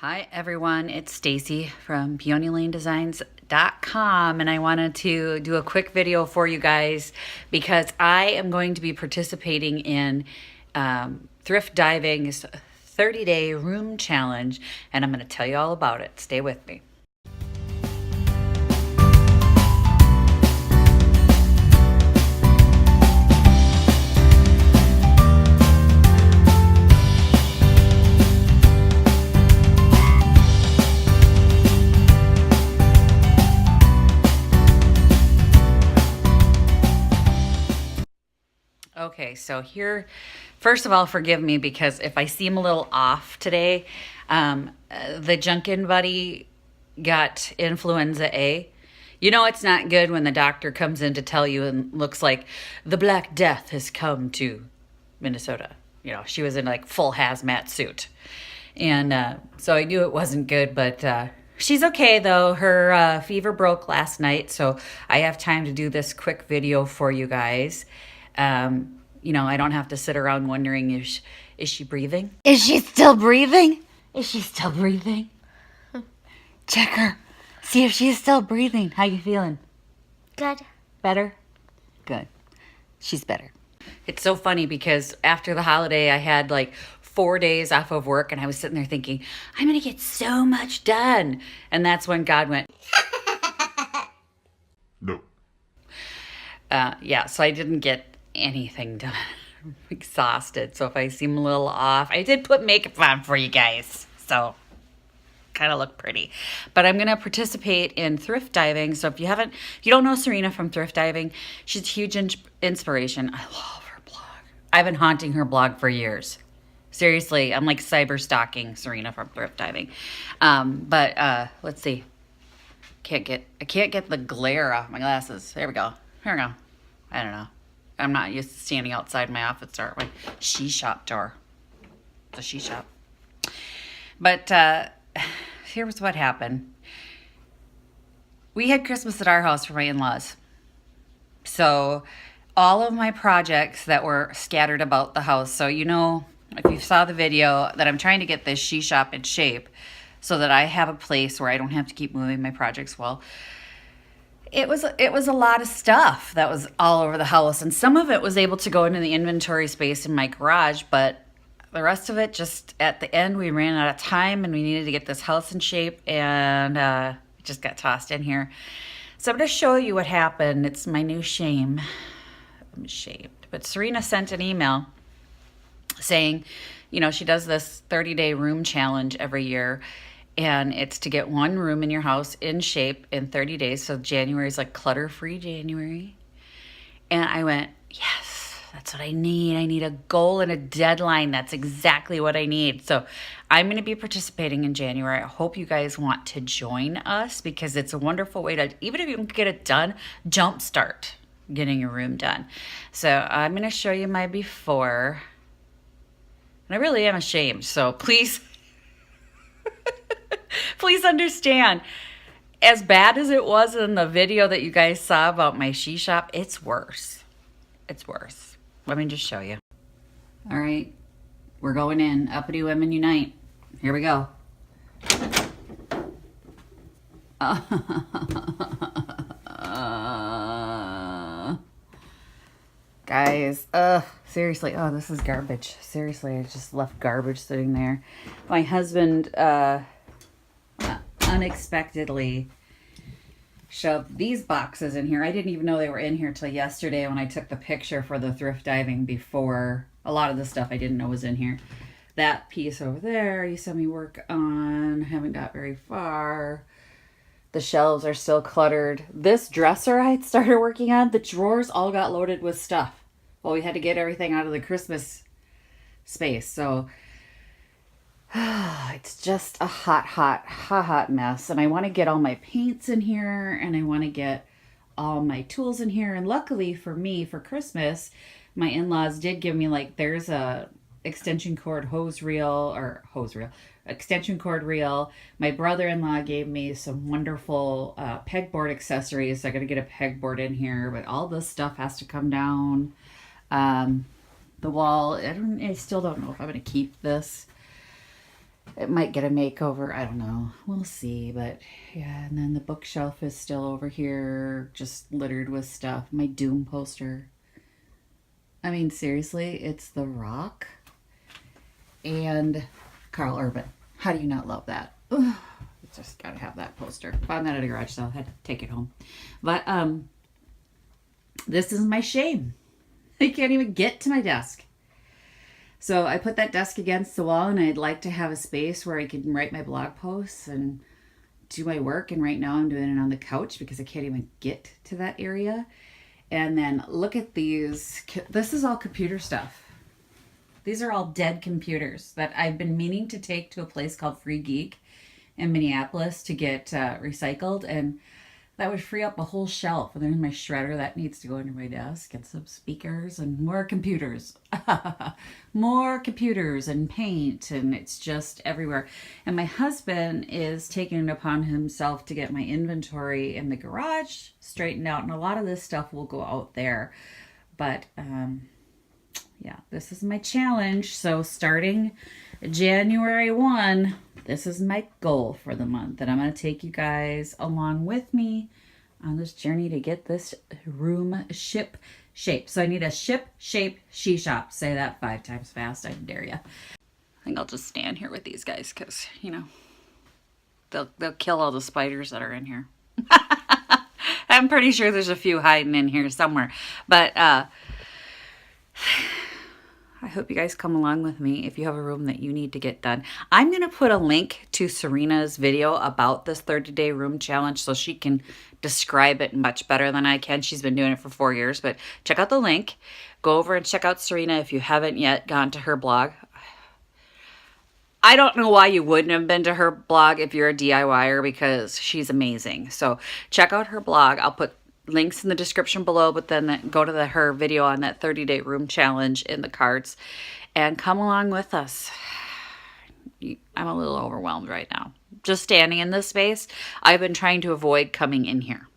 Hi everyone, it's Stacy from PeonyLaneDesigns.com, and I wanted to do a quick video for you guys because I am going to be participating in Thrift Diving's 30-day room challenge, and I'm going to tell you all about it. Stay with me. Okay, so here, first of all, forgive me because if I seem a little off today, the Junkin buddy got influenza A. You know it's not good when the doctor comes in to tell you and looks like the Black Death has come to Minnesota. You know, she was in like full hazmat suit. And so I knew it wasn't good, but she's okay though. Her fever broke last night, so I have time to do this quick video for you guys. You know, I don't have to sit around wondering, is she breathing? Is she still breathing? Is she still breathing? Check her. See if she's still breathing. How you feeling? Good. Better? Good. She's better. It's so funny because after the holiday, I had like 4 days off of work, and I was sitting there thinking, I'm going to get so much done. And that's when God went, No. Yeah, so I didn't get anything done. I'm exhausted. So if I seem a little off, I did put makeup on for you guys. So kind of look pretty. But I'm going to participate in thrift diving. So if you don't know Serena from Thrift Diving, she's a huge inspiration. I love her blog. I've been haunting her blog for years. Seriously, I'm like cyber stalking Serena from Thrift Diving. Let's see. I can't get the glare off my glasses. There we go. Here we go. I don't know. I'm not used to standing outside my office or my she shop door. It's a she shop. But here's what happened. We had Christmas at our house for my in-laws. So all of my projects that were scattered about the house. So you know, if you saw the video, that I'm trying to get this she shop in shape so that I have a place where I don't have to keep moving my projects. Well, it was a lot of stuff that was all over the house, and some of it was able to go into the inventory space in my garage, but the rest of it, just at the end, we ran out of time and we needed to get this house in shape, and it just got tossed in here. So I'm going to show you what happened. It's my new shame. I'm ashamed. But Serena sent an email saying, you know, she does this 30-day room challenge every year, and it's to get one room in your house in shape in 30 days. So January is like clutter-free January. And I went, yes, that's what I need. I need a goal and a deadline. That's exactly what I need. So I'm going to be participating in January. I hope you guys want to join us because it's a wonderful way to, even if you don't get it done, jumpstart getting your room done. So I'm going to show you my before. And I really am ashamed. So please... Please understand, as bad as it was in the video that you guys saw about my she shop, it's worse. It's worse. Let me just show you. All right, we're going in. Uppity Women Unite. Here we go. Guys, seriously, oh, this is garbage. Seriously, I just left garbage sitting there. My husband, unexpectedly shoved these boxes in here. I didn't even know they were in here till yesterday when I took the picture for the thrift diving before. A lot of the stuff I didn't know was in here. That piece over there, you saw me work on. Haven't got very far. The shelves are still cluttered. This dresser I had started working on, the drawers all got loaded with stuff. Well, we had to get everything out of the Christmas space. So it's just a hot mess. And I want to get all my paints in here, and I want to get all my tools in here. And luckily for me, for Christmas, my in-laws did give me, like, there's a extension cord extension cord reel. My brother-in-law gave me some wonderful pegboard accessories. So I got to get a pegboard in here, but all this stuff has to come down. The wall, I still don't know if I'm going to keep this. It might get a makeover. I don't know. We'll see. But yeah, and then the bookshelf is still over here, just littered with stuff. My Doom poster. I mean, seriously, it's The Rock and Carl Urban. How do you not love that? Ugh, just gotta have that poster. Found that at a garage sale. Had to take it home. But this is my shame. I can't even get to my desk. So I put that desk against the wall, and I'd like to have a space where I can write my blog posts and do my work. And right now I'm doing it on the couch because I can't even get to that area. And then look at these. This is all computer stuff. These are all dead computers that I've been meaning to take to a place called Free Geek in Minneapolis to get recycled. And that would free up a whole shelf. And then my shredder, that needs to go into my desk, and some speakers and more computers. More computers and paint, and it's just everywhere. And my husband is taking it upon himself to get my inventory in the garage straightened out. And a lot of this stuff will go out there. But yeah, this is my challenge. So starting January 1, this is my goal for the month, that I'm going to take you guys along with me on this journey to get this room ship shape. So I need a ship shape she shop. Say that 5 times fast. I dare you. I think I'll just stand here with these guys because, you know, they'll kill all the spiders that are in here. I'm pretty sure there's a few hiding in here somewhere. But I hope you guys come along with me if you have a room that you need to get done. I'm going to put a link to Serena's video about this 30-day room challenge so she can describe it much better than I can. She's been doing it for 4 years, but check out the link. Go over and check out Serena if you haven't yet gone to her blog. I don't know why you wouldn't have been to her blog if you're a DIYer, because she's amazing. So check out her blog. I'll put links in the description below, but then go to her video on that 30-day room challenge in the cards and come along with us. I'm a little overwhelmed right now. Just standing in this space, I've been trying to avoid coming in here.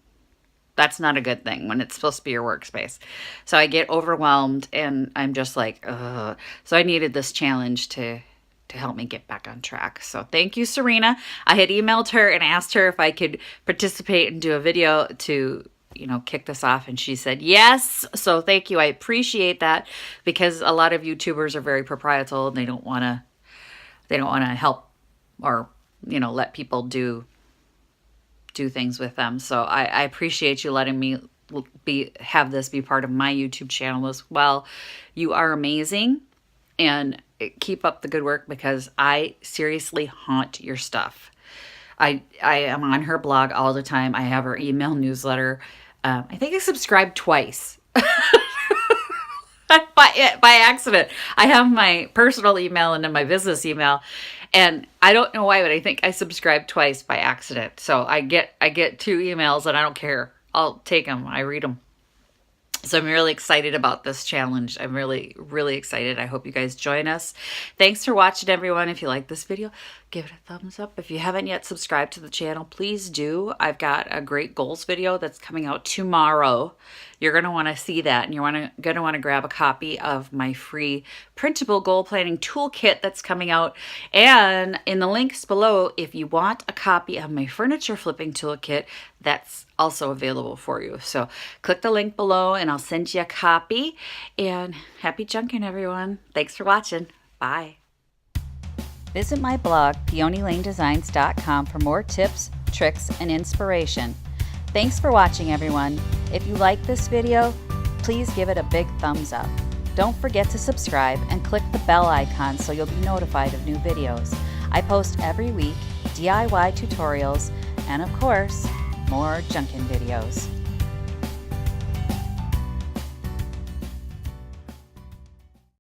That's not a good thing when it's supposed to be your workspace. So I get overwhelmed and I'm just like, ugh. So I needed this challenge to help me get back on track. So thank you, Serena. I had emailed her and asked her if I could participate and do a video to, you know, kick this off, and she said yes. So thank you. I appreciate that, because a lot of YouTubers are very proprietorial and they don't want to help or, you know, let people do things with them. So I appreciate you letting me have this be part of my YouTube channel as well. You are amazing, and keep up the good work, because I seriously haunt your stuff. I am on her blog all the time. I have her email newsletter. I think I subscribed twice by accident. I have my personal email and then my business email, and I don't know why, but I think I subscribed twice by accident. So I get 2 emails, and I don't care. I'll take them. I read them. So I'm really excited about this challenge. I'm really, really excited. I hope you guys join us. Thanks for watching, everyone. If you like this video, give it a thumbs up. If you haven't yet subscribed to the channel, please do. I've got a great goals video that's coming out tomorrow. You're going to want to see that, and you're going to want to grab a copy of my free printable goal planning toolkit that's coming out. And in the links below, if you want a copy of my furniture flipping toolkit, that's also available for you. So click the link below and I'll send you a copy. And happy junking, everyone. Thanks for watching. Bye. Visit my blog, peonylanedesigns.com, for more tips, tricks, and inspiration. Thanks for watching, everyone. If you like this video, please give it a big thumbs up. Don't forget to subscribe and click the bell icon so you'll be notified of new videos. I post every week DIY tutorials and, of course, more junkin' videos.